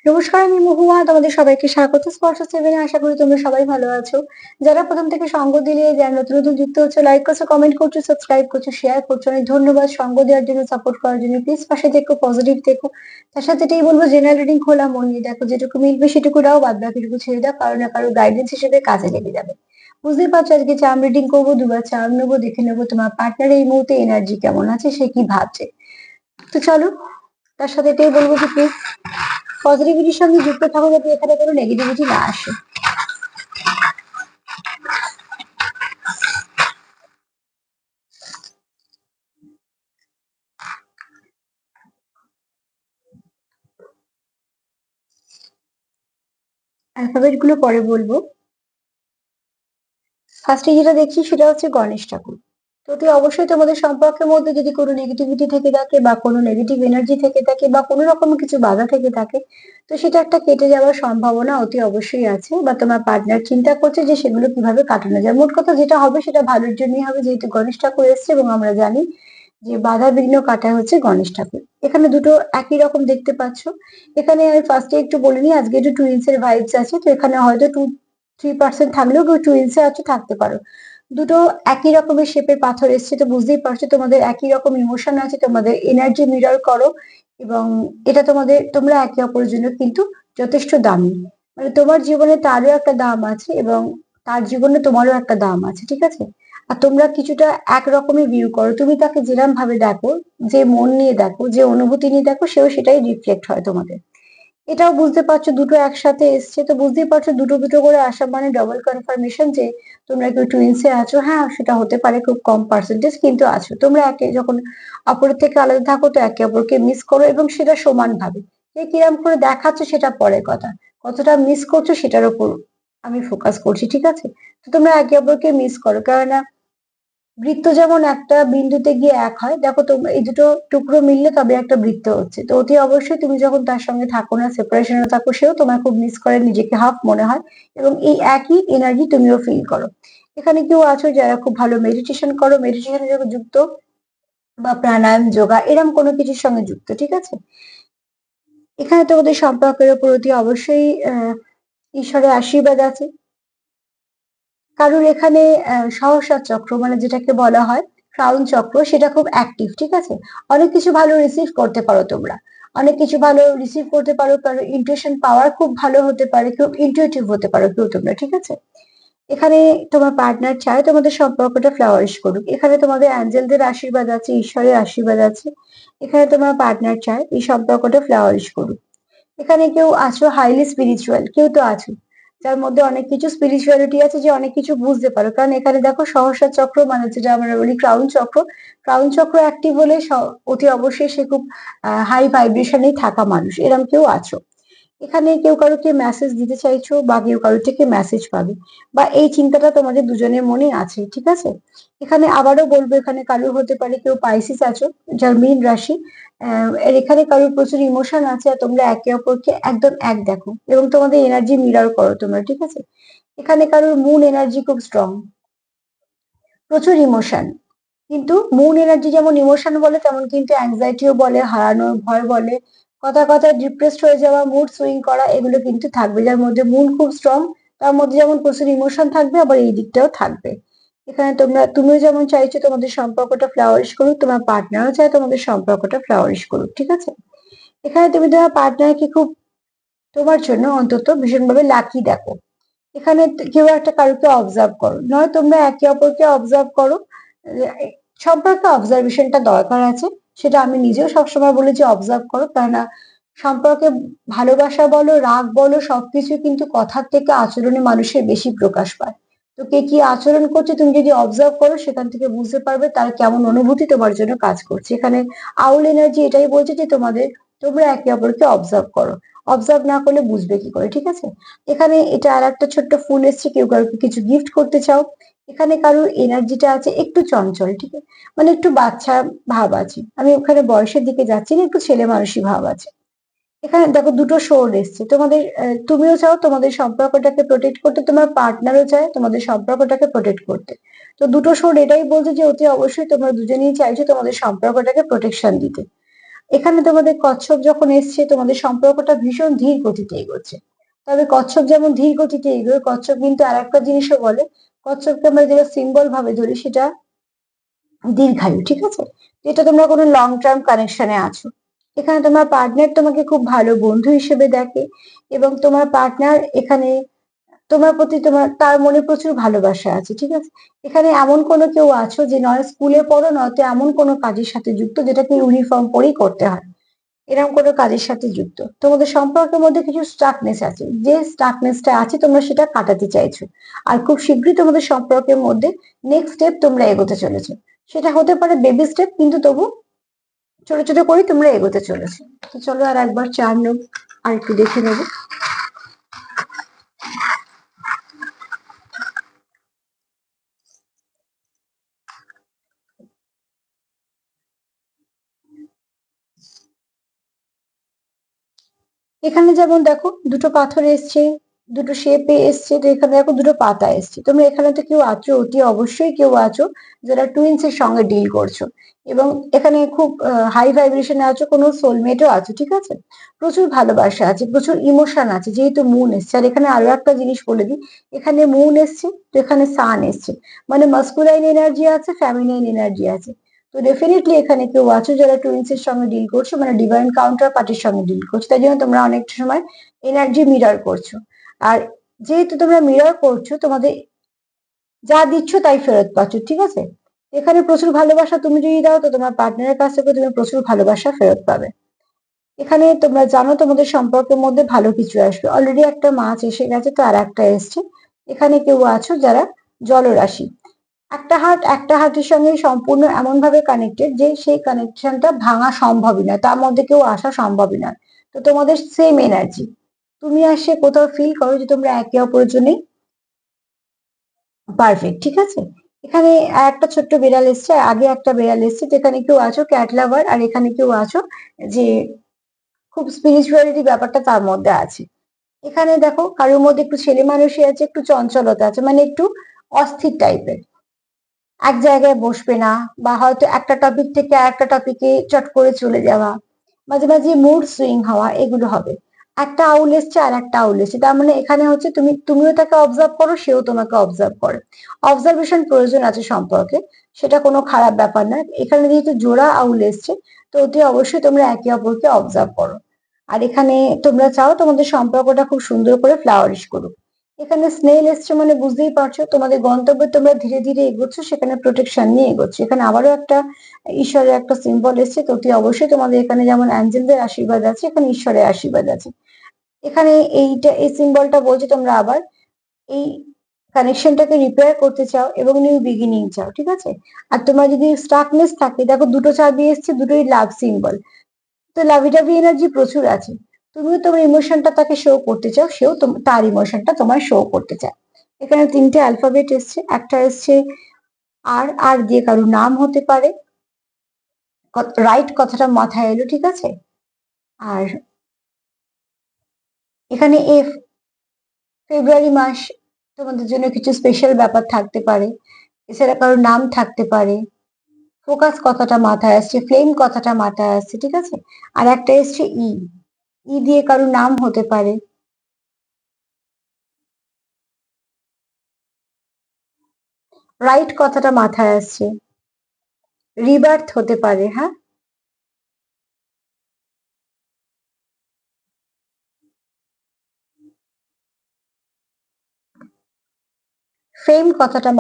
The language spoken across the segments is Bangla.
নমস্কার, আমি মহুয়া। তোমাদের সবাইকে স্বাগত স্পর্শ সেভেনে। আশা করি তোমরা সবাই ভালো আছো। যারা প্রথম থেকে সঙ্গ দিলে, যারা নতুন নতুন যুক্ত হচ্ছে, লাইক করছো, কমেন্ট করছো, সাবস্ক্রাইব করছো, শেয়ার করছো, অনেক ধন্যবাদ সঙ্গ দেওয়ার জন্য, সাপোর্ট করার জন্য। প্লিজ পাশে থেকো, পজিটিভ থেকো। তার সাথে এটাই বলবো, জেনারেল রিডিং খোলা মন নিয়ে দেখো, যেটুকু মিলবে সেটুকু দাও, বাদ বাকিটুকু ছেড়ে দাও, কারো না কারো গাইডেন্স হিসেবে কাজে লেগে যাবে। বুঝতেই পারছো, আজকে চার্ম রিডিং করবো, দুবার চার্ম নেবো, দেখে নেবো তোমার পার্টনার এই মুহূর্তে এনার্জি কেমন আছে, সে কি ভাবছে। তো চলো, তার সাথে এটাই বলবো যে প্লিজ পজিটিভিটির সঙ্গে যুক্ত থাকো, যাতে এখানে কোনো নেগেটিভিটি না আসে। অ্যালফাবেট গুলো পরে বলবো। ফার্স্টে যেটা দেখছি সেটা হচ্ছে গণেশ ঠাকুর। তো অতি অবশ্যই তোমাদের সম্পর্কের মধ্যে যদি কোনো নেগেটিভিটি থেকে থাকে, বা কোনো নেগেটিভ এনার্জি থেকে থাকে, বা কোনো রকম কিছু বাধা থেকে থাকে, তো সেটা একটা কেটে যাওয়ার সম্ভাবনা অতি অবশ্যই আছে, বা তোমার পার্টনার চিন্তা করছে যে সেগুলো কিভাবে কাটানো যায়। মোট কথা যেটা হবে সেটা ভালোর জন্যই হবে, যেহেতু গণেশ ঠাকুর এসছে, এবং আমরা জানি যে বাধা বিঘ্ন কাটায় হচ্ছে গণেশ ঠাকুর। এখানে দুটো একই রকম দেখতে পাচ্ছ। এখানে আমি ফার্স্টে একটু বলে নিই, আজকে একটু টুইন্স এর ভাইবস আছে, তো এখানে হয়তো 2-3% থাকলেও কেউ টুইন্স এ আছে, থাকতে পারো। দুটো একই রকমের শেপের পাথর এসছে, তো বুঝতেই পারছো তোমাদের একই রকম ইমোশন আছে, তোমাদের এনার্জি মিরর করো। এবং এটা তোমরা একে অপরের জন্য কিন্তু যথেষ্ট দামি। মানে তোমার জীবনে তারও একটা দাম আছে, এবং তার জীবনে তোমারও একটা দাম আছে, ঠিক আছে। আর তোমরা কিছুটা একরকমই ভিউ করো, তুমি তাকে যেরকম ভাবে দেখো, যে মন নিয়ে দেখো, যে অনুভূতি নিয়ে দেখো, সেও সেটাই রিফ্লেক্ট হয় তোমাদের। এটাও বুঝতে পারছো দুটো একসাথে এসছে, তো বুঝতেই পারছো দুটো দুটো করে আসা মানে ডবল কনফার্মেশন যে তোমরা কেউ টুইন্সে আছো। হ্যাঁ, সেটা হতে পারে খুব কম পার্সেন্টেজ, কিন্তু আছো তোমরা। একে যখন অপরের থেকে আলাদা থাকো, তো একে অপরকে মিস করো, এবং সেটা সমান ভাবে। কে কিরম করে দেখাচ্ছে সেটা পরের কথা, কতটা মিস করছো সেটার উপর আমি ফোকাস করছি, ঠিক আছে। তো তোমরা একে অপরকে মিস করো, কেননা বৃত্ত যেমন একটা বিন্দুতে গিয়ে এক হয়, দেখো তোমরা এই দুটো টুকরো মিললে তবে একটা বৃত্ত হচ্ছে। তো অতি অবশ্যই তুমি যখন তার সঙ্গে থাকো না, সেপারেশনে থাকো, সেও তোমার খুব মিস করে, নিজেকে হাফ মনে হয়, এবং এই একই এনার্জি তুমিও ফিল করো। এখানে কেউ আছো যারা খুব ভালো মেডিটেশন করো, মেডিটেশনের সঙ্গে যুক্ত, বা প্রাণায়াম, যোগা, এরকম কোনো কিছুর সঙ্গে যুক্ত, ঠিক আছে। এখানে তোমাদের সম্পর্কের উপর অতি অবশ্যই ঈশ্বরের আশীর্বাদ আছে। কারোর এখানে সহস্র চক্র, মানে যেটাকে বলা হয় ক্রাউন চক্র, সেটা খুব অ্যাক্টিভ, ঠিক আছে। অনেক কিছু ভালো রিসিভ করতে পারো তোমরা, অনেক কিছু ভালো রিসিভ করতে পারো, কারো ইন্টুইশন পাওয়ার খুব ভালো হতে পারে, খুব ইন্টুইটিভ হতে পারো কেউ তোমরা, ঠিক আছে। এখানে তোমার পার্টনার চায় তোমাদের সম্পর্কটা ফ্লাওয়ারিশ করুক। এখানে তোমাদের অ্যাঞ্জেলদের আশীর্বাদ আছে, ঈশ্বরের আশীর্বাদ আছে। এখানে তোমার পার্টনার চায় এই সম্পর্কটা ফ্লাওয়ারিশ করুক। এখানে কেউ আছো হাইলি স্পিরিচুয়াল, কেউ তো আছো যার মধ্যে অনেক কিছু স্পিরিচুয়ালিটি আছে, যে অনেক কিছু বুঝতে পারো। কারণ এখানে দেখো সহস্র চক্র, মানে যেটা আমরা বলি ক্রাউন চক্র। ক্রাউন চক্র অ্যাক্টিভ হলে অতি অবশ্যই সে খুব হাই ভাইব্রেশনে থাকা মানুষ, এরকম কেউ আছো। এখানে কেউ কারোকে মেসেজ দিতে চাইছো, বা কেউ কারোর থেকে মেসেজ পাবে, বা এই চিন্তাটা তোমাদের দুজনের মনে আছে, ঠিক আছে। এখানে আবারও বলবো, এখানে কারোর হতে পারে কেউ পাইসিস আছো, যার মীন রাশি। এর এখানে কারোর প্রচুর ইমোশন আছে, আর তোমরা একে অপরকে একদম এক দেখো, এবং তোমাদের এনার্জি মিরর করো তোমরা, ঠিক আছে। এখানে কারোর মুন এনার্জি খুব স্ট্রং, প্রচুর ইমোশন। কিন্তু মুন এনার্জি যেমন ইমোশন বলে, তেমন কিন্তু অ্যাংজাইটিও বলে, হারানোর ভয় বলে, কথা কথা ডিপ্রেসড হয়ে যাওয়া, মুড সুইং করা, এগুলো কিন্তু থাকবে। যার মধ্যে মুন খুব স্ট্রং, তার মধ্যে যেমন প্রচুর ইমোশন থাকবে, আবার এই দিকটাও থাকবে। এখানে তুমিও যেমন চাইছো তোমাদের সম্পর্কটা ফ্লাওয়ারিশ করুক, তোমার পার্টনারও চায় তোমাদের সম্পর্কটা ফ্লাওয়ারিশ করুক, ঠিক আছে। এখানে তুমি তোমার পার্টনারকে খুব, তোমার জন্য অন্তত ভীষণভাবে লাকি দেখো। এখানে কেউ একটা কারোকে অবজার্ভ করো, নয় তোমরা একে অপরকে অবজার্ভ করো। সম্পর্কে অবজারভেশনটা দরকার আছে, সেটা আমি নিজেও সবসময় বলি যে অবজার্ভ করো, কেননা সম্পর্কে ভালোবাসা বলো, রাগ বলো, সবকিছু কিন্তু কথার থেকে আচরণে মানুষের বেশি প্রকাশ পায়। তো কে কি আচরণ করছে তুমি যদি অবজার্ভ করো, সেখান থেকে বুঝতে পারবে তার কেমন অনুভূতি তোমার জন্য কাজ করছে। এখানে আউল এনার্জি এটাই বলছে যে তোমরা একে অপরকে অবজার্ভ করো। অবজার্ভ না করলে বুঝবে কি করে, ঠিক আছে। এখানে এটা আর একটা ছোট্ট ফুল এসছে, কেউ কাউকে কিছু গিফট করতে চাও। এখানে কারোর এনার্জিটা আছে একটু চঞ্চল, ঠিক আছে, মানে একটু বাচ্চা ভাব আছে, আমি ওখানে বয়সের দিকে যাচ্ছি না, একটু ছেলে মানুষই ভাব আছে। এখানে দেখো দুটো সোল এসছে, তুমিও চাও তোমাদের সম্পর্কটাকে প্রোটেক্ট করতে, তোমার পার্টনারও চায় তোমাদের সম্পর্কটাকে প্রোটেক্ট করতে। তো দুটো সোল এটাই বলছে যে অতি অবশ্যই তোমরা দুজনেই চাইছো তোমাদের সম্পর্কটাকে প্রোটেকশন দিতে। এখানে তোমাদের কচ্ছপ যখন এসছে তোমাদের সম্পর্কটা ভীষণ ধীর গতিতে এগোচ্ছে। তবে কচ্ছপ যেমন ধীর গতিতে এগোয়, কচ্ছপ কিন্তু আর একটা জিনিসও বলে, কচ্ছপকে আমরা যেটা সিম্বল ভাবে ধরি সেটা দীর্ঘায়ু, ঠিক আছে? যেটা তোমরা কোনো লং টার্ম কানেকশনে আছো। এখানে তোমার পার্টনার তোমাকে খুব ভালো বন্ধু হিসেবে দেখে, এবং তোমার পার্টনার এখানে তোমার প্রতি তার মনে প্রচুর ভালোবাসা আছে, ঠিক আছে? এখানে এমন কোনো কেউ আছো যে নয় স্কুলে পড়ো, নয়তো এমন কোনো কাজের সাথে যুক্ত যেটাকে ইউনিফর্ম পরেই করতে হয়, এরকম কোনো কাজের সাথে যুক্ত। তোমাদের সম্পর্কের মধ্যে কিছু স্টাকনেস আছে, যে স্টাকনেসটা আছে তোমরা সেটা কাটাতে চাইছো, আর খুব শীঘ্রই তোমাদের সম্পর্কের মধ্যে নেক্সট স্টেপ তোমরা এগোতে চলেছো। সেটা হতে পারে বেবি স্টেপ, কিন্তু তবু ছোট ছোট করে তোমরা এগোতে চলেছো। তো চলো আর একবার চার নোট আর একটু দেখে নেবো। এখানে যেমন দেখো দুটো পাথর এসছে, দুটো শেপে এসছে, তো এখানে দেখো দুটো পাতা এসছে। তোমরা এখানে তো কেউ আছো, অতি অবশ্যই কেউ আছো যারা টুইন্স এর সঙ্গে ডিল করছো, এবং এখানে খুব হাই ভাইব্রেশনে আছো, কোনো সোলমেটও আছো, ঠিক আছে? প্রচুর ভালোবাসা আছে, প্রচুর ইমোশন আছে, যেহেতু মুন এসছে। আর এখানে আরো একটা জিনিস বলে দিই, এখানে মুন এসছে তো এখানে সান এসছে, মানে মাস্কুলাইন এনার্জি আছে, ফ্যামিনাইন এনার্জি আছে। তো ডেফিনেটলি এখানে কেউ আছো যারা টুইন্স এর সঙ্গে ডিল করছো, মানে ডিভাইন কাউন্টার পার্টির সঙ্গে ডিল করছো, তাই জন্য তোমরা অনেক সময় এনার্জি মিরর করছো। আর যেহেতু তোমরা মিরর করছো, তোমাদের যা দিচ্ছ তাই ফেরত পাচ্ছ, ঠিক আছে? এখানে প্রচুর ভালোবাসা তুমি যদি দাও, তো তোমার পার্টনারের কাছ থেকে তুমি প্রচুর ভালোবাসা ফেরত পাবে। এখানে তোমরা জানো তোমাদের সম্পর্কের মধ্যে ভালো কিছু আসবে, অলরেডি একটা মাছ এসে গেছে, তো আর একটা এসছে। এখানে কেউ আছো যারা জলরাশি, একটা হার্টের সঙ্গে সম্পূর্ণ এমন ভাবে কানেক্টেড যে সেই কানেকশনটা ভাঙা সম্ভবই নয়, তার মধ্যে কেউ আসা সম্ভবই নয়। তো তোমাদের সেম এনার্জি, তুমি আর সে কোথাও ফিল করো যে তোমরা একে অপরের জন্য পারফেক্ট, ঠিক আছে? এখানে একটা ছোট্ট বিড়াল এসছে, আগে একটা বিড়াল এসছে, তো এখানে কেউ আছো ক্যাট লাভার, আর এখানে কেউ আছো যে খুব স্পিরিচুয়ালিটি ব্যাপারটা তার মধ্যে আছে। এখানে দেখো কারোর মধ্যে একটু ছেলে মানুষই আছে, একটু চঞ্চলতা আছে, মানে একটু অস্থির টাইপের, এক জায়গায় বসবে না, বা হয়তো একটা টপিক থেকে আরেকটা টপিকে চট করে চলে যাওয়া, মাঝে মাঝে মুড সুইং হওয়া, এগুলো হবে। একটা আউল এসছে আর একটা আউল এসছে, তার মানে এখানে হচ্ছে তুমিও তাকে অবজার্ভ করো, সেও তোমাকে অবজার্ভ করে। অবজারভেশন প্রয়োজন আছে সম্পর্কে, সেটা কোনো খারাপ ব্যাপার না। এখানে যেহেতু জোড়া আউল এসছে, তো অতি অবশ্যই তোমরা একে অপরকে অবজার্ভ করো। আর এখানে তোমরা চাও তোমাদের সম্পর্কটা খুব সুন্দর করে ফ্লাওয়ারিশ করুক। এখানে স্নেল এসছে, মানে বুঝতেই পারছো তোমাদের গন্তব্যে তোমরা ধীরে ধীরে এগোচ্ছ, সেখানে প্রোটেকশন নিয়ে এগোচ্ছ। এখানে আবারও একটা ঈশ্বরের একটা সিম্বল এসছে, তো অতি অবশ্যই তোমাদের এখানে যেমন অ্যাঞ্জেলদের আশীর্বাদ আছে, এখানে ঈশ্বরের আশীর্বাদ আছে। এখানে এই সিম্বলটা বলছে তোমরা আবার এই কানেকশনটাকে রিপেয়ার করতে চাও এবং নিউ বিগিনিং চাও, ঠিক আছে? আর তোমার যদি স্টাকনেস থাকে, দেখো দুটো চাবি এসছে, দুটোই লাভ সিম্বল, তো লাভিডাভি এনার্জি প্রচুর আছে। তুমিও তোমার ইমোশনটা তাকে শো করতে চাও, সেও তার ইমোশনটা তোমায় শো করতে চায়। এখানে তিনটে অ্যালফাবেট এসছে, একটা এসছে আর, আর দিয়ে কারোর নাম হতে পারে, রাইট কথাটা মাথায় এলো, ঠিক আছে? আর এখানে এফ, ফেব্রুয়ারি মাস তোমাদের জন্য কিছু স্পেশাল ব্যাপার থাকতে পারে, এছাড়া কারোর নাম থাকতে পারে। ফোকাস কথাটা মাথায় আসছে, ফ্লেম কথাটা মাথায় আসছে, ঠিক আছে? আর একটা এসছে ই, ই দিয়ে কারোর নাম হতে পারে, রাইট কথাটা মাথায় আসছে, রিবার্থ হতে পারে, হ্যাঁ। ফেম কথাটা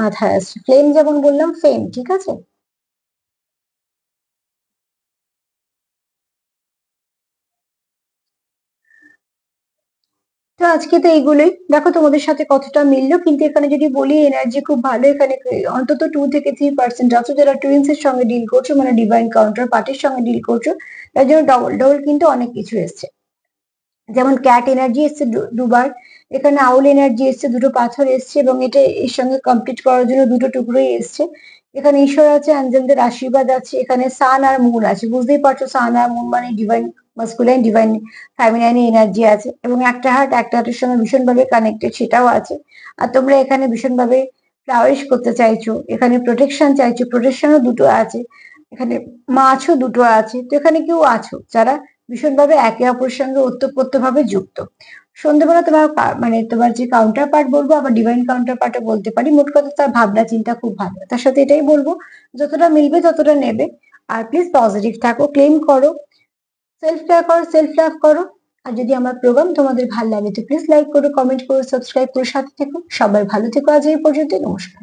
মাথায় আসছে, ফ্লেম যেমন বললাম, ফেম, ঠিক আছে? তো আজকে তো এইগুলোই, দেখো তোমাদের সাথে কতটা মিললো। কিন্তু এখানে যদি বলি এনার্জি খুব ভালো, এখানে অন্তত 2 থেকে 3% আছো যারা টুইন্স এর সঙ্গে ডিল করছো, মানে ডিভাইন কাউন্টার পার্টির সঙ্গে ডিল করছো, তার জন্য ডবল ডবল কিন্তু অনেক কিছু এসছে। যেমন ক্যাট এনার্জি এসছে দুবার, এখানে আউল এনার্জি এসছে, দুটো পাথর এসছে, এবং এটা এর সঙ্গে কমপ্লিট করার জন্য দুটো টুকরোই এসছে। এখানে ঈশ্বর আছে, অ্যাঞ্জেলদের আশীর্বাদ আছে, এখানে সান আর মুন আছে, বুঝতেই পারছো সান আর মুন মানে divine masculine, divine feminine energy আছে, এবং একটা হার্টের সঙ্গে ভীষণভাবে কানেক্টেড, সেটাও আছে। আর তোমরা এখানে ভীষণভাবে ফ্লাওয়ারিশ করতে চাইছো, এখানে প্রোটেকশন চাইছো, প্রোটেকশনও দুটো আছে। এখানে মা আছো, দুটো আছে, তো এখানে কেউ আছো যারা ভীষণভাবে একে অপরের সঙ্গে ওতপ্রোতভাবে যুক্ত। সন্ধ্যেবেলা তোমার মানে তোমার যে কাউন্টার পার্ট বলবো, আবার ডিভাইন কাউন্টার পার্টও বলতে পারি। মোট কথা তার ভাবনা চিন্তা খুব ভালো, তার সাথে এটাই বলবো যতটা মিলবে ততটা নেবে। আর প্লিজ পজিটিভ থাকো, ক্লেম করো, সেলফ কেয়ার করো, সেলফ লাভ করো। আর যদি আমার প্রোগ্রাম তোমাদের ভালো লাগে তো প্লিজ লাইক করো, কমেন্ট করো, সাবস্ক্রাইব করো, সাথে থেকো। সবাই ভালো থেকো, আজ এই পর্যন্ত, নমস্কার।